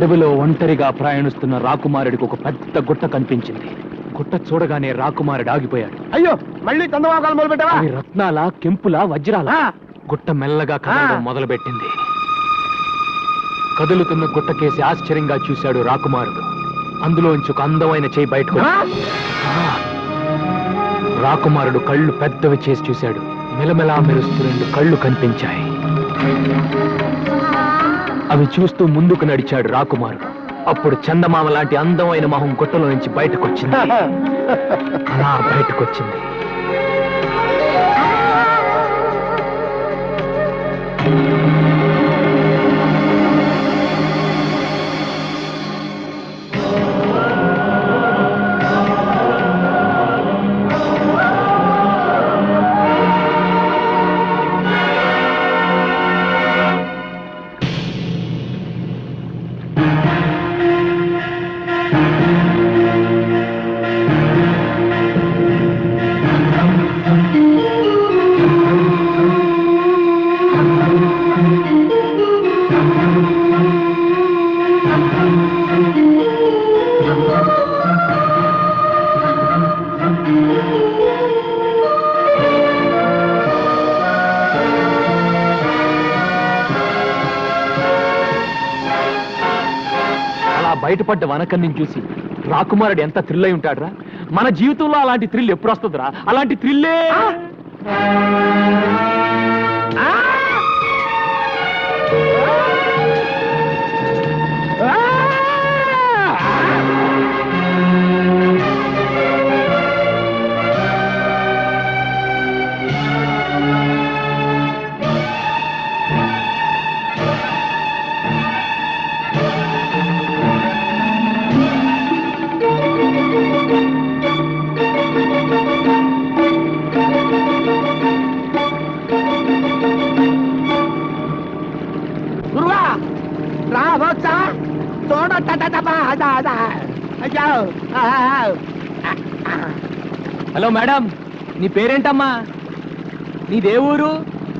అడవిలో ఒంటరిగా ప్రయాణిస్తున్న రాకుమారుడికి ఒక పెద్ద గుట్ట కనిపించింది. గుట్ట చూడగానే రాకుమారుడు ఆగిపోయాడు. అయ్యో, మళ్ళీ చందమాకాలు మొదలు పెట్టావా? అవి రత్నాల, కెంపుల, వజ్రాల. గుట్ట మెల్లగా కదలడం మొదలుపెట్టింది. కదులుతున్న గుట్టకేసి ఆశ్చర్యంగా చూశాడు రాకుమారుడు. అందులోంచి ఒక అందమైన చేయి బయటకు రాకుమారుడు కళ్ళు పెద్దవి చేసి చూశాడు. మెలమెలా మెరుస్తూ 2 కళ్ళు కనిపించాయి. అవి చూస్తూ ముందుకు నడిచాడు రాకుమారుడు. అప్పుడు చందమామ లాంటి అందమైన మొహం గుట్టలో నుంచి బయటకొచ్చింది. అలా బయటకొచ్చింది. బయటపడ్డ వనకన్నిని చూసి రాకుమారుడు ఎంత థ్రిల్ అయి ఉంటాడురా. మన జీవితంలో అలాంటి థ్రిల్ ఎప్పుడు వస్తుందిరా? అలాంటి థ్రిల్లే హలో మేడం, నీ పేరేంటమ్మా? నీదే ఊరు?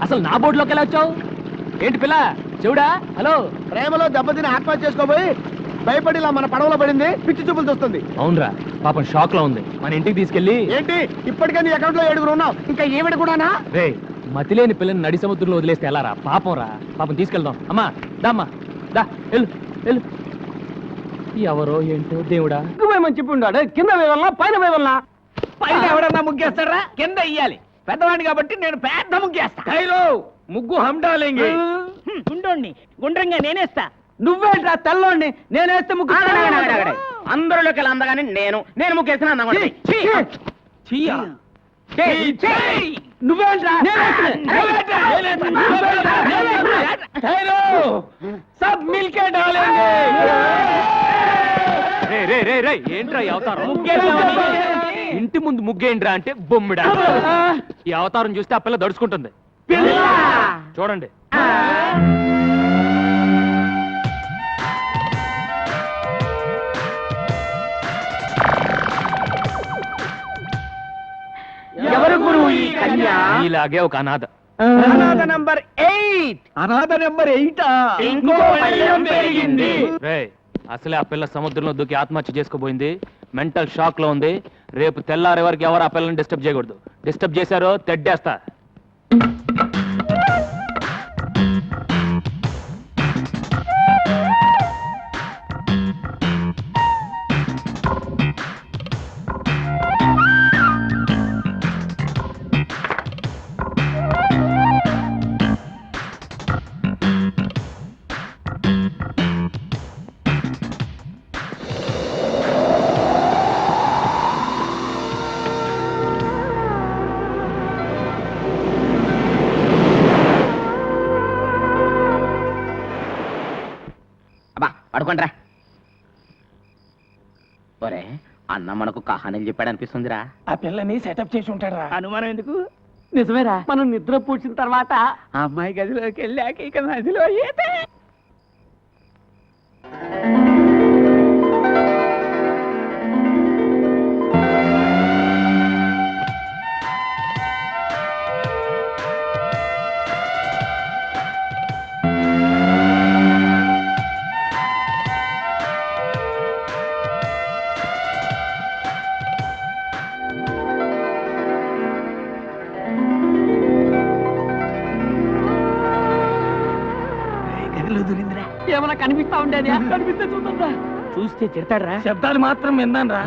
అసలు నా బోర్డులోకి ఎలా వచ్చావు? ఏంటి పిల్ల చెవుడా? హలో, ప్రేమలో దెబ్బతిని ఆత్మహత్య చేసుకోబోయి భయపడి ఇలా మన పడవలో పడింది. పిచ్చి చూపులు చూస్తుంది. అవునరా, పాపం షాక్ లో ఉంది. మన ఇంటికి తీసుకెళ్ళి. ఏంటి ఇప్పటికే నీ అకౌంట్ లో 7 ఉన్నావు, ఇంకా ఏమిటి కూడానా? రే, మతిలేని పిల్లని నడి సముద్రంలో వదిలేస్తే ఎలా రా? పాపం రా, పాపం తీసుకెళ్దాం. అమ్మా దామ్మా దా, వెళ్ళు వెళ్ళు. ఎవరో ఏంటో దేవుడా. మంచి చెప్పి ఉన్నాడు. కింద వేయవల్లా పైన వేయవల్లా? పైన ఎవడన్నా ముగ్గేస్తాడా? కింద ఇయ్యాలి. పెద్దవాడిని కాబట్టి నేను పెద్ద ముగ్గేస్తా. ముగ్గు హండాలేంగి. గుండోణ్ణి గుండ్రంగా నేనేస్తా. నువ్వేంట్రా తెల్లోండి? నేనేస్తే ముగ్గు. అందరిలోకి అందగానే నేను ముగ్గేసిన నువ్వేంట్రా? సబ్ మిల్కే డాలేంగే. ఏంట్రా ఈ అవతారం? ఇంటి ముందు ముగ్గేంట్రా అంటే బొమ్మిడా. ఈ అవతారం చూస్తే ఆ పిల్ల దడుచుకుంటుంది. చూడండి. ఎవరు గురువు ఈ కన్య? ఇలాగే ఒక అనాథ. అనాథ నంబర్ 8. అనాథ నంబర్ 8. ఇంకో పళ్ళెం పెరిగింది. అసలే ఆ పిల్ల సముద్రంలో దూకి ఆత్మహత్య చేసుకోబోయింది. మెంటల్ షాక్ లో ఉంది. రేపు తెల్లారే వరకు ఎవరు ఆ పిల్లని డిస్టర్బ్ చేయకూడదు. డిస్టర్బ్ చేశారో తెడ్డేస్తా. పడుకోండ్రా. ఒరే, అన్న మనకు కహానని చెప్పాడు అనిపిస్తుందిరా. ఆ పిల్లని సెటప్ చేసి ఉంటాడా? అనుమానం ఎందుకు? నిజమేరా. మనం నిద్ర పూడ్చిన తర్వాత ఆ అమ్మాయి గదిలోకి వెళ్ళాక ఇక నదిలో ఈతే. ఏమైనా కనిపిస్తా ఉండేది కనిపిస్తే చూద్దా చూస్తే తిడతాడ్రా. శబ్దాలు మాత్రం విన్నాను రా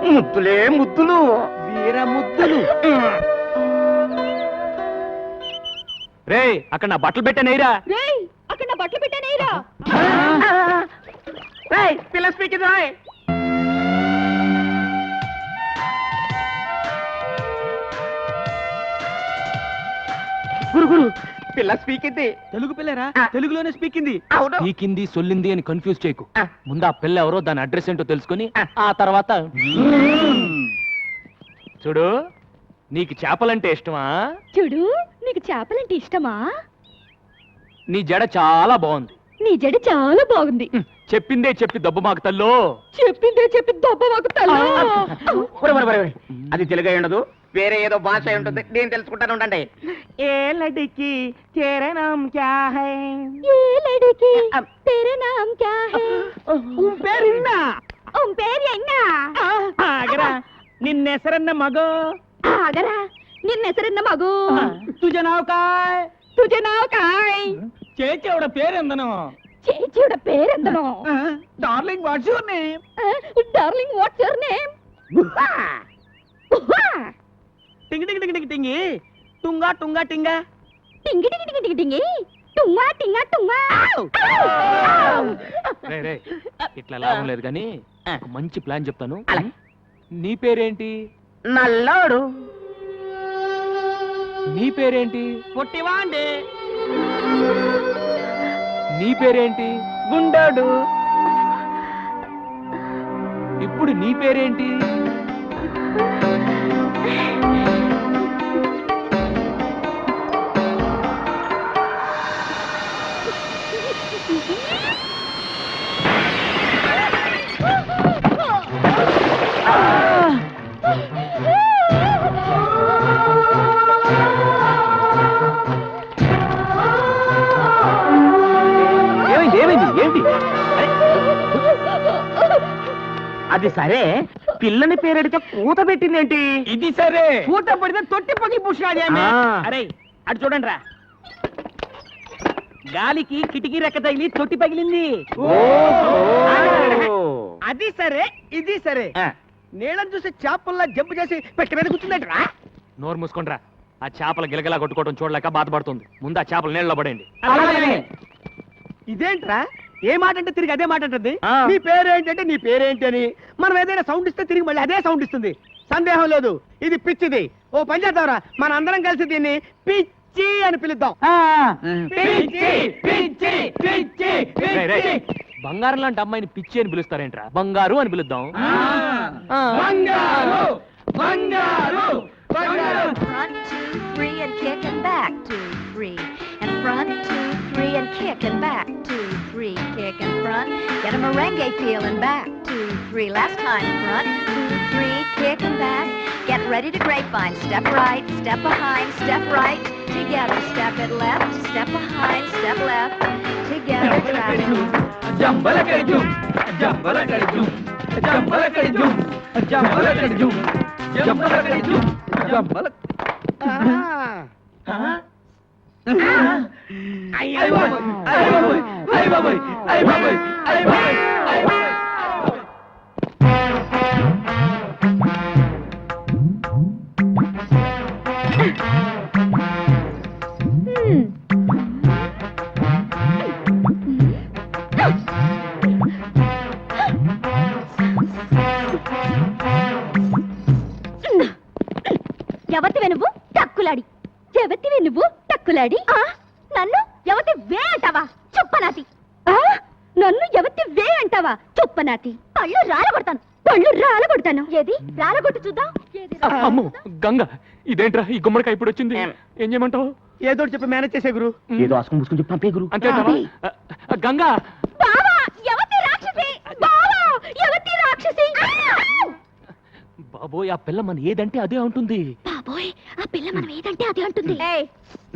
ముద్దులే ముద్దులు. వీర ముద్దులు రే అక్కడ నా బట్టలు పెట్టానేరా. రేయ్ అక్కడ నా బట్టలు పెట్టానేరా. పిల్ల స్పీకింగ్ రాయ్. గురు గురు పిల్ల స్పీకింది. తెలుగు పిల్లరా ఆ. తెలుగులోనే స్పీకింది అవును. పీకింది సొల్లింది అని కన్ఫ్యూజ్ చేయకు. ఆ. ముందు ఆ పిల్ల ఎవరో దాని అడ్రస్ ఏంటో తెలుసుకొని ఆ. ఆ తర్వాత చూడు. నీకు చేపలంటే ఇష్టమా? చూడు నీకు చేపలంటే ఇష్టమా? నీ జడ చాలా బాగుంది. నీ జడ చాలా బాగుంది. చెప్పిందే చెప్పి దెబ్బ మాకు తల్లో. చెప్పిందే చెప్పి దొబ్బ వాగుతాను. ఒరే, ఒరే, ఒరే, ఒరే. అది తెలుగు అయి ఉండదు, వేరే ఏదో భాష అయి ఉంటుంది. నేను తెలుసుకుంటాను ఉండండి. ఏ లడికి చేరనాం క్యా హై? ఏ లड़की तेरा नाम क्या है? పేరున్నా उन పేరు ఎన్నా? ఆగరా, నిన్నెసరన్న మగో. ఆగరా నిన్న ಹೆಸರನ್ನ మగు. తుజనావకాయ్ तुझे नाव काय? చేచేవడ పేరెందను చేచిയുടെ പേരെന്തനോ? Darling what's your name darling what's your name? టింగి టింగి టింగి టింగి టుంగా టుంగా టింగా టింగి టింగి టింగి టింగి టింగి టుంగా టింగా టుంగా. రే రే ఇట్లా లాభం లేదు కానీ ఒక మంచి ప్లాన్ చెప్తాను. అలా. నీ పేరేంటి? నల్లోడు. నీ పేరేంటి? పొట్టివాండి నీ పేరేంటి? గుండోడు ఇప్పుడు నీ పేరేంటి? ఏమైంది ఏమైంది ఏంటి? అది సరే, పిల్లని పేరెడితే కూత పెట్టిందేంటి? ఇది సరే పూత పడితే తొట్టి పగిలి పూసినాది ఆమె. ఆ. అరే అటు చూడండి రా, గాలికి కిటికీ రెక్క తగిలి తొట్టి పగిలింది. అది సరే ఇది సరే, నీళ్ళని చూసి చేపల్లా జంపు చేసి పెట్టి మీద కూర్చుందంటరా. నోరు మూసుకోండిరా. ఆ చేపల గిలగలా కొట్టుకోవడం చూడలేక బాధపడుతుంది. ముందు ఆ చేపలు నీళ్ళలో పడేయండి. ఇదేంట్రా, ఏ మాట అంటే తిరిగి అదే మాట అంటుంది. ఆ. నీ పేరేంటంటే నీ పేరేంటి అని. మనం ఏదైనా సౌండ్ ఇస్తే తిరిగి మళ్ళీ అదే సౌండ్ ఇస్తుంది. సందేహం లేదు ఇది పిచ్చిది. ఓ పని చేద్దాంరా, మన అందరం కలిసి దీన్ని పిచ్చి అని పిలుద్దాం. పిచ్చి పిచ్చి పిచ్చి రేయ్, రేయ్, బంగారం లాంటి అమ్మాయిని పిచ్చి అని పిలుస్తారేంట్రా? బంగారు అని పిలుద్దాం. బంగారు బంగారు బంగారు. Front, 2, 3, and kick and back, 2, 3. And front, 2, 3, and kick and back, 2, 3. Kick and front, get a merengue feel and back, 2, 3. Last time, front, 2, 3, kick and back. Get ready to grapevine. Step right, step behind, step right. Together, step it left, step behind, step left. Together, travel. Jambalakadi జుమ్ జంబలకడి జుమ్ జంబలకడి జుమ్ జంబలకడి జుమ్ జంబలకడి జుమ్ జంబల. అయ్య బాబోయ్ అయ్య బాబోయ్ అయ్య బాబోయ్ అయ్య బాబోయ్ అయ్య బాబోయ్ అయ్య బాబోయ్. ఎవతివే నువ్వు టక్కులాడి? ఎవతివే నువ్వు టక్కులాడి? నన్ను ఎవతి వే అంటావా చుప్పనాతి? నన్ను ఎవతి వే అంటావా చుప్పనాతి? పళ్ళు రాలగొడతాను, పళ్ళు రాలగొడతాను. ఏది రాలగొట్టు చూద్దాం. ఏది రాలగొట్టు అమ్మో చూద్దాం? గంగ, ఇదేంట్రా ఈ గుమ్మడికాయ ఇప్పుడు వచ్చింది? ఏం చేయమంటావు? ఏదో చెప్పి మేనేజ్ చేసే గురు. ఏదో ఆసుకుని పూసుకుని చెప్పి పంపే గురు. అంతే గంగా. బావా ఎవతి రాక్షసి! బావా ఎవతి రాక్షసి! బాబోయ్, ఆ పిల్ల మన ఏదంటే అదే ఉంటుంది. బాబోయ్ ఆ పిల్ల మనం ఏదంటే అది అంటుంది.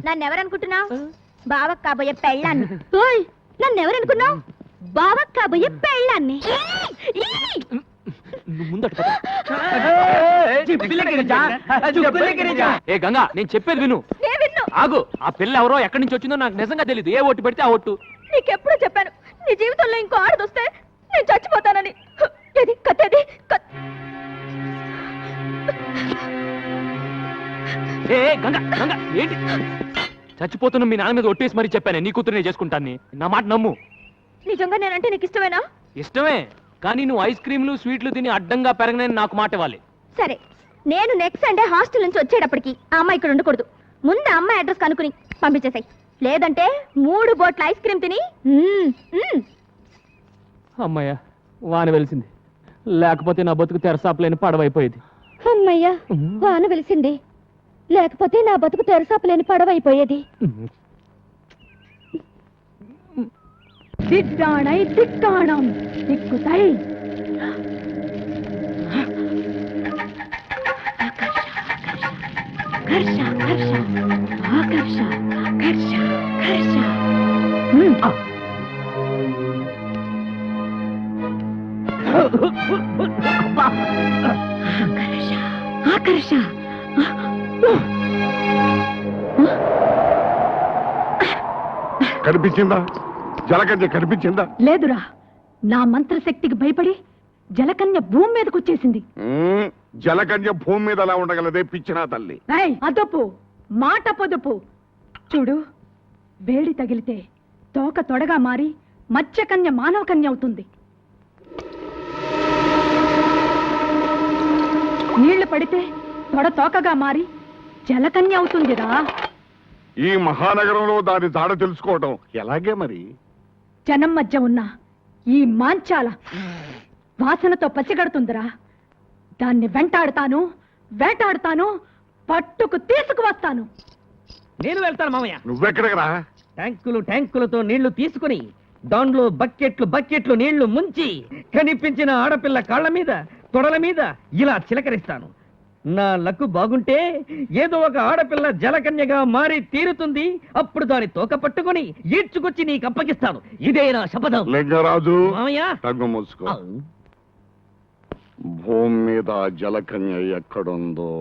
నన్ను ఎవరనుకుంటున్నావు? బావకు కాబోయే పెళ్ళాన్ని ఓయ్ నన్ను ఎవరనుకున్నావు బావకు కాబోయే పెళ్ళాన్ని నువ్వు ముందట పద. ఏ గంగా నేను చెప్పేది విను నేను విన్ను ఆగు. ఆ పిల్ల ఎవరో ఎక్కడి నుంచి వచ్చిందో నాకు నిజంగా తెలియదు. ఏ ఓటు పెడితే ఆ ఓటు. నీకెప్పుడు చెప్పాను నీ జీవితంలో ఇంకో ఆడదొస్తే నేను చచ్చిపోతానని ఏది కత్తేది ఏ గంగా గంగా ఏంటి చచ్చిపోతున్న మీ నాన్న మీద ఒట్టేసి మరీ చెప్పానే నీ కూతురు నేను చేసుకుంటాను. నా మాట నమ్ము. నిజంగా నేనంటే నీకు ఇష్టమేనా ఇష్టమే, కానీ నువ్వు ఐస్ క్రీమ్లు స్వీట్లు తిని అడ్డంగా పెరగనని నాకు మాట ఇవ్వాలి. సరే నేను నెక్స్ట్ సండే హాస్టల్ నుంచి వచ్చేటప్పటికి ఆ అమ్మాయి ఇక్కడ ఉండకూడదు. ముందు ఆ అమ్మాయి అడ్రస్ కనుక్కుని పంపించేసాయి. లేదంటే 3 బోట్ల ఐస్ క్రీమ్ తిని అమ్మయ్య వాన వెలిసింది, లేకపోతే నా బతుకు తెరసాపలేని పడవైపోయేది. అమ్మయ్యా వాన వెలిసింది, లేకపోతే నా బతుకు తెరసాపలేని పడవైపోయేది. దిడ్డాణై దిక్కాణం దిక్కుతై హర్ష హర్ష ఆకర్ష హర్ష హర్ష ఆకర్ష కనిపించిందా? జలకన్య కనిపించిందా? లేదురా, నా మంత్రశక్తికి భయపడి జలకన్య భూమి మీదకి వచ్చేసింది. జలకన్య భూమి మీద అలా ఉండగలదే పిచ్చినా తల్లి. అదొప్పు మాట పొదుపు. చూడు, వేడి తగిలితే తోక తొడగా మారి మత్స్యకన్య మానవ కన్య అవుతుంది. నీళ్లు పడితే తొడ తోకగా మారి జలకన్య అవుతుందిరా. ఈ మహానగరంలో దాని జాడ తెలుసుకోవటం ఎలాగే మరి? జనం మధ్య ఉన్న ఈ మాంచాల వాసనతో పసిగడుతుందిరా. దాన్ని వెంటాడుతాను వేటాడుతాను, పట్టుకు తీసుకువస్తాను. నేను వెళ్తాను మామయ్య. నువ్వెక్కడికి రా? ట్యాంకులతో నీళ్లు తీసుకుని దాంట్లో బకెట్లు నీళ్లు ముంచి కనిపించిన ఆడపిల్ల కాళ్ళ మీద తొడల మీద ఇలా చిలకరిస్తాను. నా లక్కు బాగుంటే ఏదో ఒక ఆడపిల్ల జలకన్యగా మారి తీరుతుంది. అప్పుడు దాని తోక పట్టుకొని ఈడ్చుకొచ్చి నీకు అప్పగిస్తాను. ఇదే నా శపథం. లింగరాజు మామయ్య టంగు మూసుకో. భూమి మీద జలకన్య ఎక్కడుందో